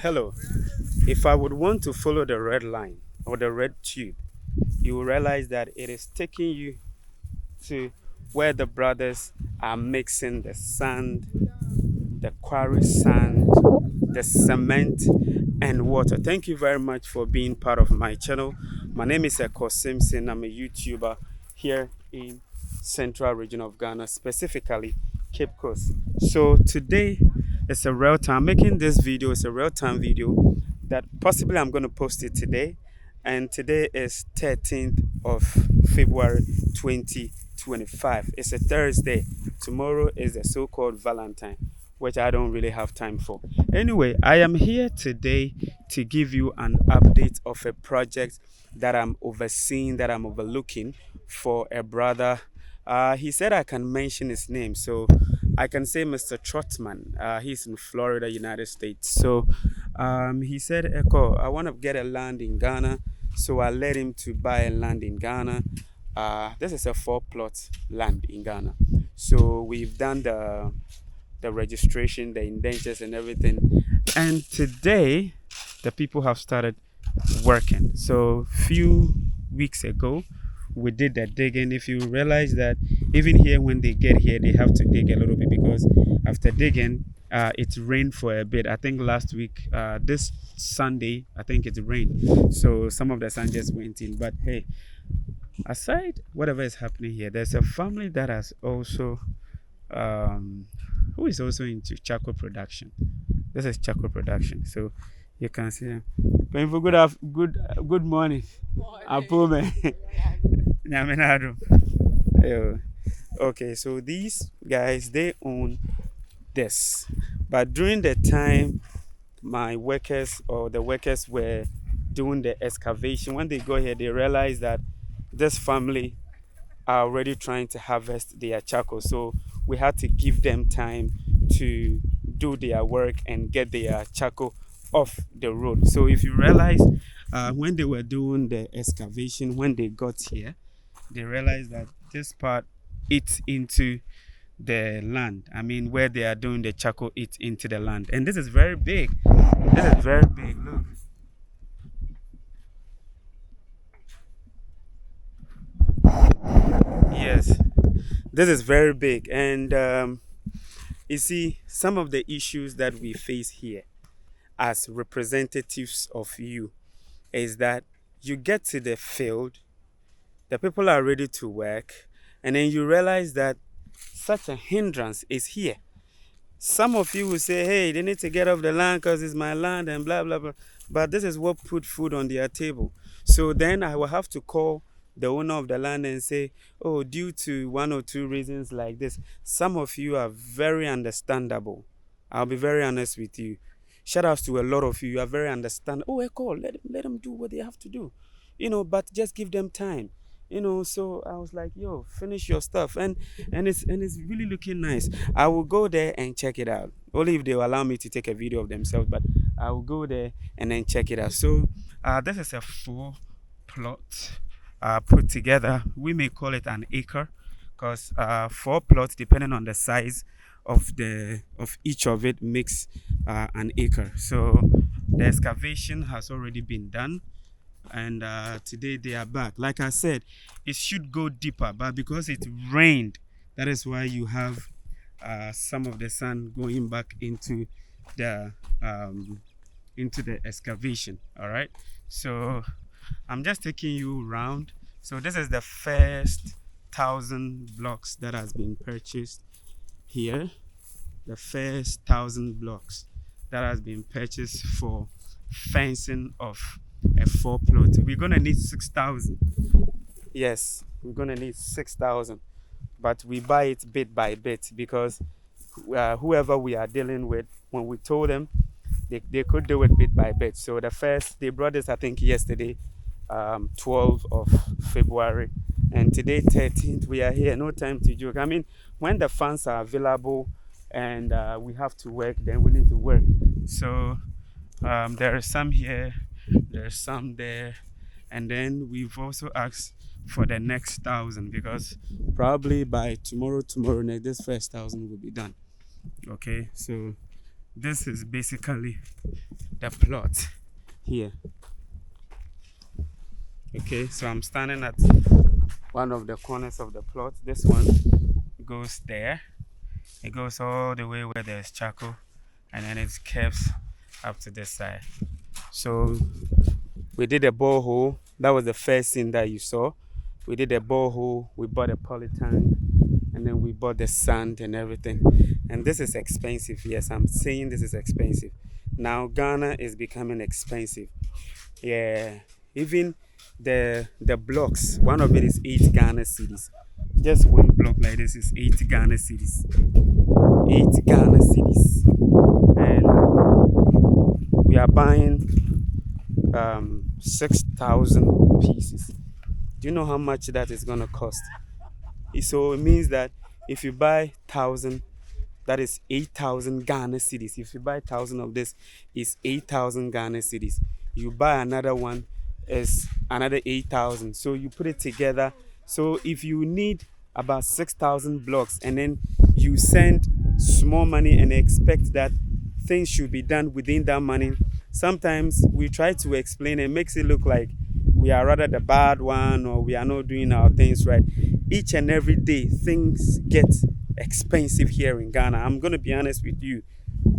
Hello. If I would want to follow the red line or the red tube, you will realize that it is taking you to where the brothers are mixing the sand, the quarry sand, the cement, and water. Thank you very much for being part of my channel. My name is Ekow Simpson. I'm a YouTuber here in central region of Ghana, specifically Cape Coast. So today it's a real time. Making this video is a real time video that possibly I'm going to post it today. And today is 13th of February 2025. It's a Thursday. Tomorrow is the so-called Valentine, which I don't really have time for. Anyway, I am here today to give you an update of a project that I'm overseeing, that I'm overlooking for a brother. He said I can mention his name, so I can say Mr. Trotman. He's in Florida, United States. So he said, Ekow, I want to get a land in Ghana, so I led him to buy a land in Ghana. This is a 4-plot land in Ghana. So we've done the registration, the indentures and everything. And today, the people have started working. So few weeks ago, we did the digging. If you realize that even here, when they get here, they have to dig a little bit because after digging, it rained for a bit. I think last week, this Sunday, I think it rained. So some of the sun just went in. But hey, aside whatever is happening here, there's a family that has also who is also into charcoal production. This is charcoal production, so you can see them. Going for good morning. Apome. Nyamenado. Yeah. Okay, so these guys, they own this, but during the time my workers or the workers were doing the excavation, when they go here, they realize that this family are already trying to harvest their charcoal. So we had to give them time to do their work and get their charcoal off the road. So if you realize, when they were doing the excavation, when they got here, they realized that this part eats into the land. I mean, where they are doing the charcoal eats into the land. And this is very big. This is very big. Look. Yes, this is very big. And you see, some of the issues that we face here as representatives of you is that you get to the field, the people are ready to work, and then you realize that such a hindrance is here. Some of you will say, hey, they need to get off the land because it's my land and blah, blah, blah. But this is what put food on their table. So then I will have to call the owner of the land and say, oh, due to one or two reasons like this, some of you are very understandable. I'll be very honest with you. Shout outs to a lot of you. You are very understandable. Oh, Ekow, let them do what they have to do. But just give them time. So I was like, yo, finish your stuff. And it's really looking nice. I will go there and check it out. Only if they will allow me to take a video of themselves, but I will go there and then check it out. So this is a 4-plot put together. We may call it an acre because 4 plots, depending on the size of each of it, makes an acre. So the excavation has already been done, and today they are back. Like I said, it should go deeper, but because it rained, that is why you have some of the sand going back into the excavation. All right, so I'm just taking you around. So this is the first 1,000 blocks that has been purchased here. The first 1,000 blocks that has been purchased for fencing of a 4-plot. We're gonna need 6,000. Yes, we're gonna need 6,000, but we buy it bit by bit because whoever we are dealing with, when we told them, they could do it bit by bit. So they brought this, I think, yesterday, 12th of February, and today 13th. We are here. No time to joke. I mean, when the funds are available and we have to work, then we need to work. So there is some here, there's some there, and then we've also asked for the next 1,000 because probably by tomorrow night, this first 1,000 will be done. Okay, so This is basically the plot here. Okay, so I'm standing at one of the corners of the plot. This one goes there. It goes all the way where there's charcoal, and then it curves up to this side. So we did a borehole. That was the first thing that you saw. We did a borehole. We bought a poly tank, and then we bought the sand and everything. And this is expensive. Yes, I'm saying this is expensive. Now Ghana is becoming expensive. Yeah, even the blocks. One of it is 8 Ghana cedis. Just one block like this is 8 Ghana cedis. 8 Ghana cedis, and we are buying 6,000 pieces. Do you know how much that is gonna cost? So it means that if you buy 1,000, that is 8,000 Ghana cedis. If you buy 1,000 of this, it's 8,000 Ghana cedis. You buy another one, is another 8,000. So you put it together. So if you need about 6,000 blocks, and then you send small money and expect that things should be done within that money, sometimes we try to explain and makes it look like we are rather the bad one, or we are not doing our things right. Each and every day things get expensive here in Ghana. I'm going to be honest with you.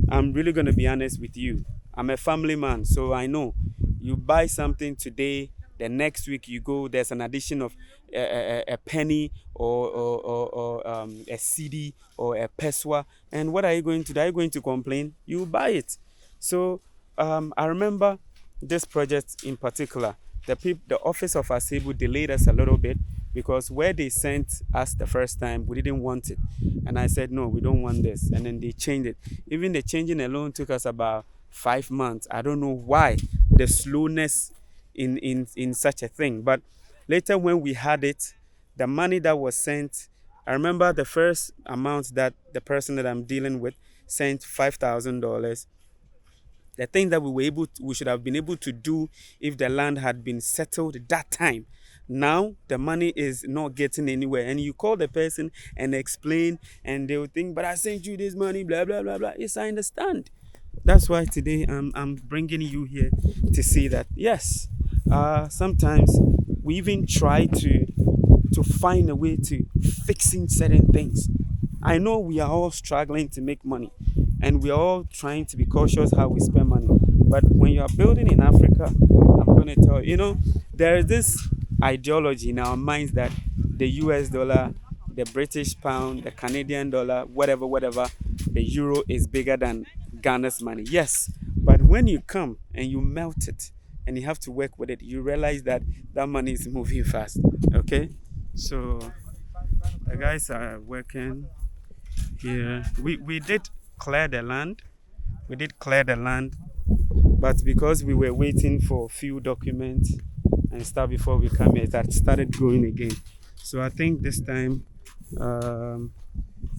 I'm really going to be honest with you. I'm a family man, so I know you buy something today, the next week you go, there's an addition of a penny, or a CD or a peswa. And what are you going to do? Are you going to complain? You buy it. So I remember this project in particular. The office of Asebu delayed us a little bit, because where they sent us the first time, we didn't want it. And I said, no, we don't want this. And then they changed it. Even the changing alone took us about 5 months. I don't know why, the slowness in such a thing. But later when we had it, the money that was sent, I remember the first amount that the person that I'm dealing with sent $5,000. The thing that we should have been able to do if the land had been settled that time. Now the money is not getting anywhere, and you call the person and explain, and they will think, but I sent you this money, blah blah blah blah. Yes, I understand. That's why today I'm bringing you here to see that yes, sometimes we even try to find a way to fixing certain things. I know we are all struggling to make money, and we are all trying to be cautious how we spend money. But when you are building in Africa, I'm going to tell you, there is this ideology in our minds that the US dollar, the British pound, the Canadian dollar, whatever, the euro is bigger than Ghana's money. Yes, but when you come and you melt it and you have to work with it, you realize that that money is moving fast. Okay, so the guys are working here. We did clear the land. We did clear the land, but because we were waiting for a few documents and stuff before we come here, it started growing again. So I think this time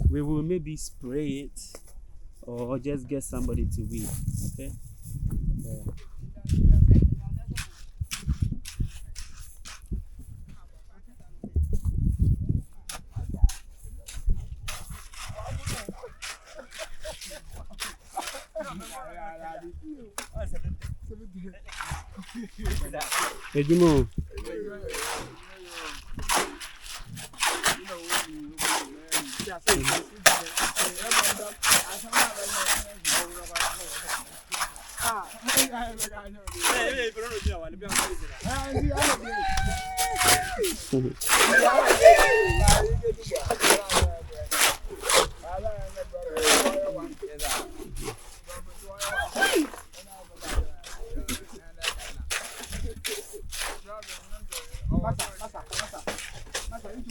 we will maybe spray it or just get somebody to weed. Okay. Hey, Jumo.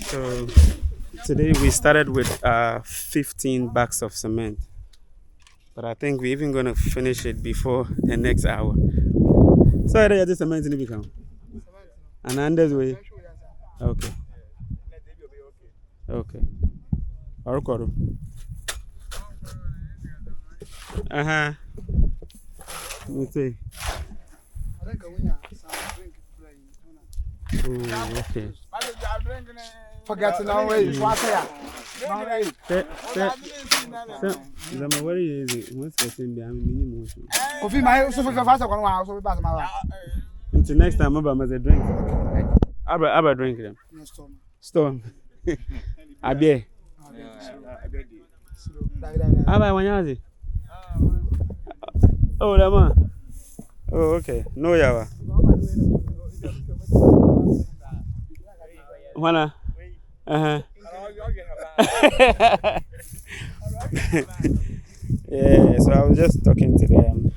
So today we started with 15 bags of cement, but I think we're even going to finish it before the next hour. So I just cement in the become. And Anders way. Okay. Okay. Orokoro. Let's see. Oh, okay. So, I'm very easy. Once I send me, I'm minimum. Coffee, my so fast one hour, so pass my Until next time, I'm a drink. Abba drink them. Storm. I be. Abba, when you oh, that man. Oh, okay. No, yawa. Wanna? Yeah, so I was just talking to them,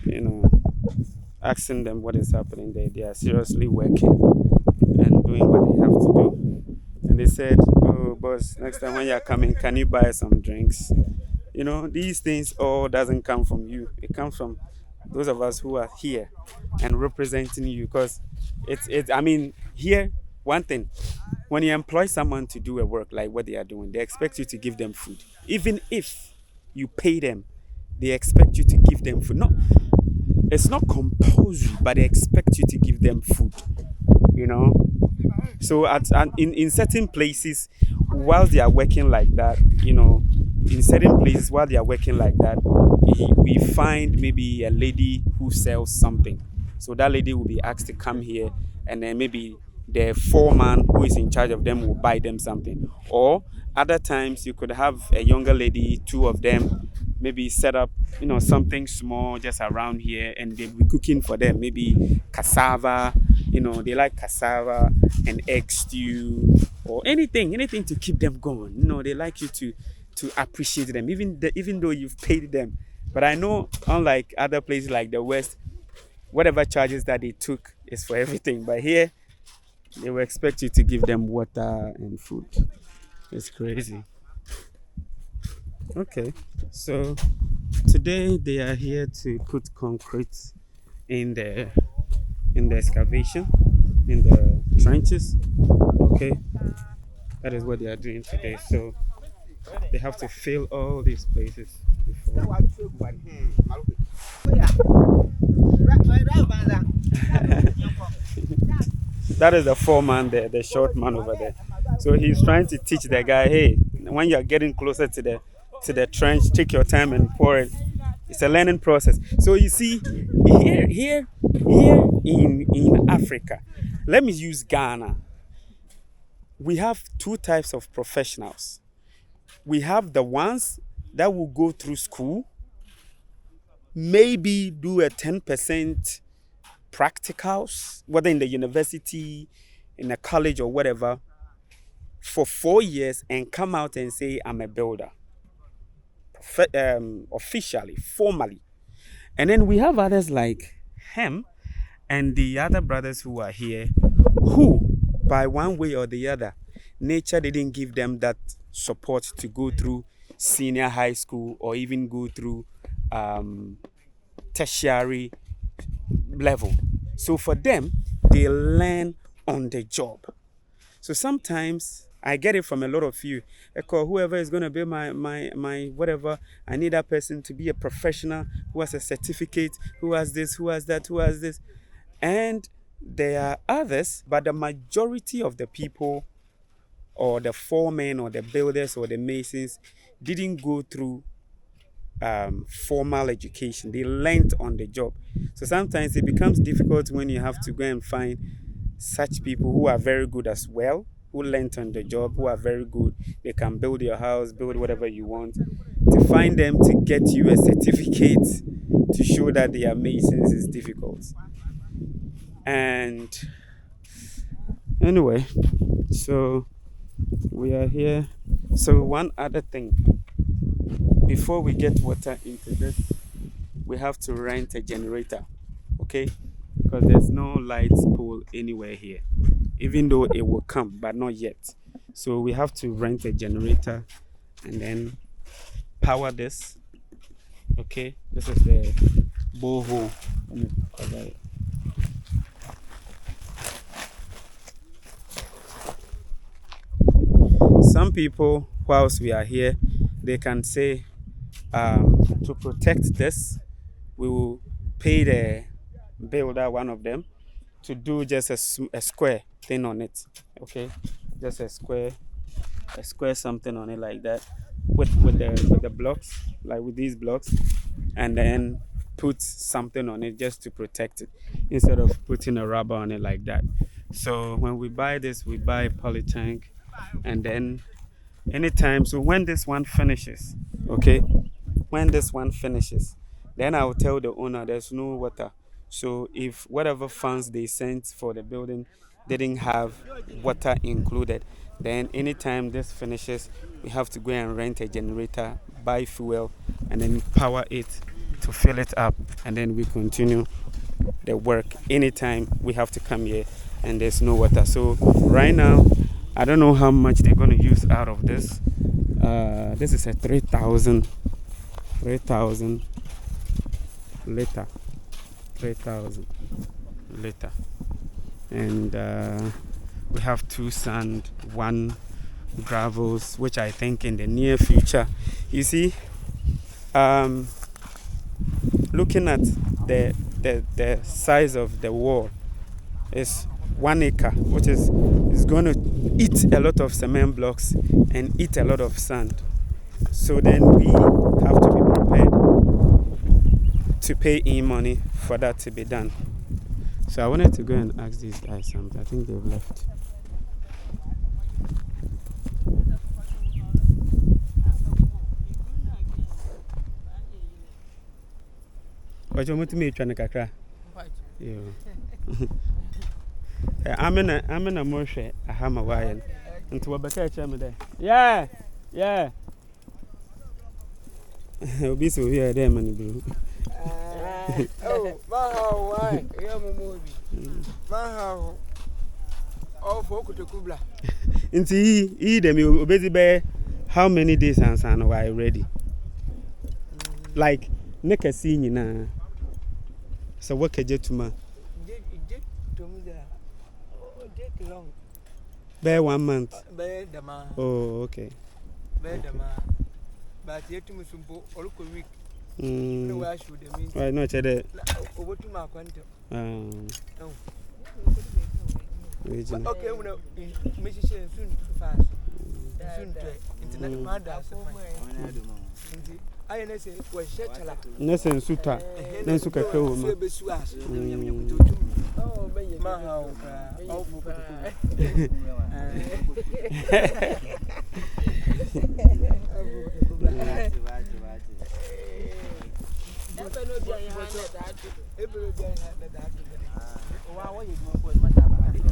asking them what is happening there. They are seriously working and doing what they have to do. And they said, "Oh, boss, next time when you're coming, can you buy some drinks?" These things all doesn't come from you. It comes from those of us who are here and representing you. Because I mean, here, one thing, when you employ someone to do a work like what they are doing, they expect you to give them food. Even if you pay them, they expect you to give them food. No, it's not compulsory, but they expect you to give them food. You know, so in certain places, while they are working like that, in certain places while they are working like that, we find maybe a lady who sells something. So that lady will be asked to come here, and then maybe the foreman who is in charge of them will buy them something. Or other times you could have a younger lady, two of them, maybe set up, something small just around here, and they'll be cooking for them. Maybe cassava, they like cassava and egg stew or anything to keep them going. They like you to appreciate them, even though you've paid them. But I know, unlike other places like the West, whatever charges that they took is for everything. But here, they will expect you to give them water and food. It's crazy. Okay, so today they are here to put concrete in the excavation, in the trenches. Okay, that is what they are doing today. So they have to fill all these places before. That is the foreman there, the short man over there. So he's trying to teach the guy, hey, when you're getting closer to the trench, take your time and pour it. It's a learning process. So you see, here in Africa, let me use Ghana. We have two types of professionals. We have the ones that will go through school, maybe do a 10% practicals, whether in the university, in a college, or whatever, for 4 years and come out and say, I'm a builder. Officially, formally. And then we have others like him and the other brothers who are here, who, by one way or the other, nature didn't give them that support to go through senior high school or even go through tertiary level. So for them, they learn on the job. So sometimes I get it from a lot of you. Ekow, whoever is going to be my whatever, I need that person to be a professional who has a certificate, who has this, who has that, who has this. And there are others, but the majority of the people, or the foremen or the builders or the masons, didn't go through formal education. They learned on the job. So sometimes it becomes difficult when you have to go and find such people who are very good as well, who learned on the job, who are very good. They can build your house, build whatever you want. To find them to get you a certificate to show that they are masons is difficult. And anyway, so we are here. So one other thing, before we get water into this, we have to rent a generator, okay? Because there's no light pole anywhere here, even though it will come, but not yet. So we have to rent a generator and then power this. Okay, this is the borehole. Let me cover it. Some people, whilst we are here, they can say, to protect this, we will pay the builder, one of them, to do just a square thing on it. Okay, just a square something on it like that. with the blocks, like with these blocks, and then put something on it just to protect it instead of putting a rubber on it like that. So when we buy this, we buy a poly tank, and then anytime, so when this one finishes, okay, when this one finishes, then I'll tell the owner there's no water. So if whatever funds they sent for the building didn't have water included, then anytime this finishes, we have to go and rent a generator, buy fuel, and then power it to fill it up, and then we continue the work. Anytime we have to come here and there's no water. So right now, I don't know how much they're going to use out of this. This is a 3,000 liter, 3,000 liter, and we have 2 sand, 1 gravels, which I think in the near future, you see, looking at the size of the wall is 1 acre, which is going to eat a lot of cement blocks and eat a lot of sand. So then we have to be prepared to pay in money for that to be done. So I wanted to go and ask these guys something. I think they've left. What you want to make kakra? I'm in a motion. I have my wire. Into a bucket. Yeah. I'll be so here, there, man. Oh, Maha, why? Maha, all folk to Kubla. Into he, them, busy bear. How many days and son are I ready? Like, make a scene in a. So, what can you do, ma? Bear 1 month. Bear the man. Oh, okay. Bear the man. But yet to me, some all week. No, I should mean. Right, not today. Over to my quantum. Okay, well, Mrs. Soon fast. Soon to internet mother. I say, well, Shetala. Nelson Suta. Then Suka Crow. Oh, Maha.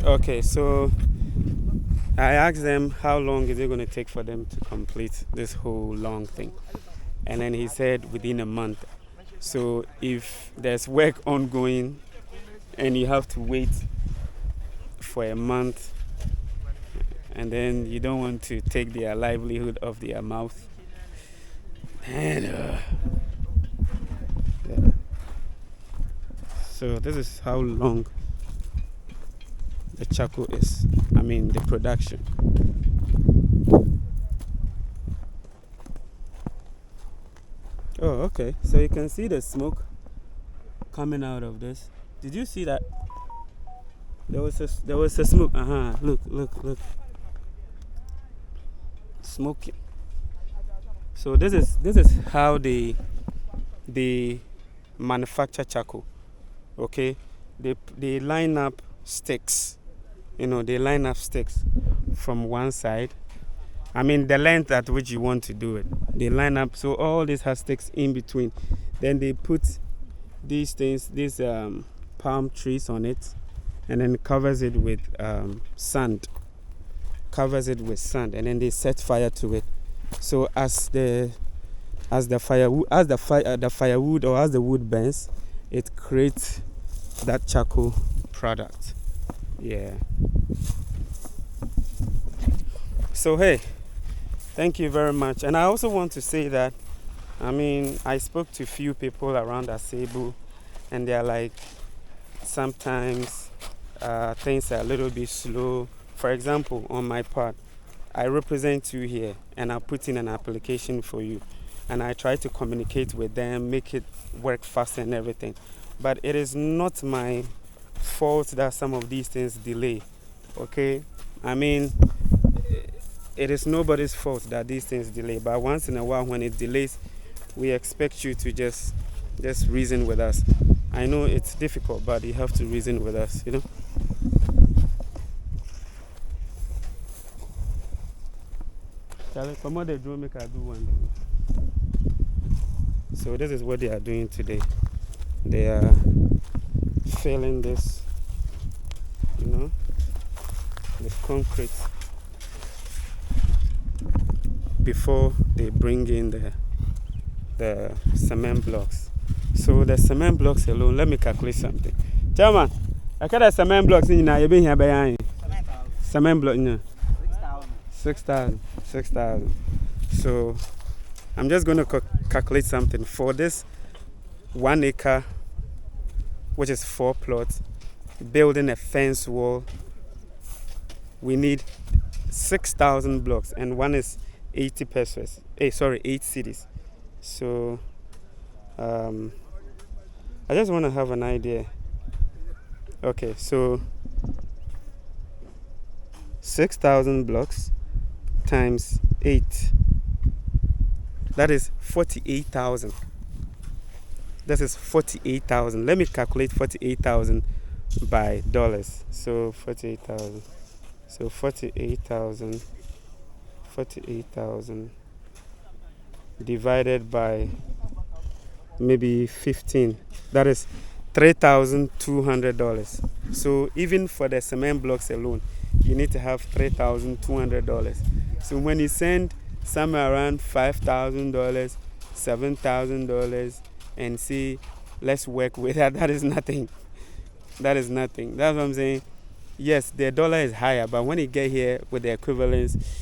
Okay, so I asked them how long is it going to take for them to complete this whole long thing, and then he said within a month. So if there's work ongoing and you have to wait for a month, and then you don't want to take their livelihood off their mouth, and yeah. So this is how long the charcoal is. I mean the production. Oh, okay. So you can see the smoke coming out of this. Did you see that? There was a smoke. Look. Smoking. So this is how they manufacture charcoal. Okay, they line up sticks. They line up sticks from one side. I mean the length at which you want to do it. They line up, so all this has sticks in between. Then they put these things, these palm trees on it, and then covers it with sand. And then they set fire to it. So as the firewood or as the wood burns, it creates that charcoal product. Yeah. So hey, thank you very much. And I also want to say that, I mean, I spoke to a few people around Asebu, and they're like, sometimes things are a little bit slow. For example, on my part, I represent you here, and I put in an application for you, and I try to communicate with them, make it work fast and everything. But it is not my fault that some of these things delay. Okay, I mean, it is nobody's fault that these things delay. But once in a while, when it delays, we expect you to just reason with us. I know it's difficult, but you have to reason with us, you know. Come on, they do make I do one. So this is what they are doing today. They are filling this, you know, with concrete before they bring in the cement blocks. So the cement blocks alone, let me calculate something. Chairman, I got cement blocks in now. You've been here behind cement block, 6,000. So I'm just going to calculate something for this 1 acre, which is 4 plots, building a fence wall. We need 6,000 blocks, and one is 80 pesos. 8 cedis. So I just want to have an idea. Okay, so 6,000 blocks times 8, that is 48,000. This is 48,000. Let me calculate 48,000 by dollars. So 48,000. So 48,000 divided by maybe 15. That is $3,200. So even for the cement blocks alone, you need to have $3,200. So when you send somewhere around $5,000, $7,000, and say, let's work with that, that is nothing. That is nothing. That's what I'm saying. Yes, the dollar is higher, but when you get here with the equivalence,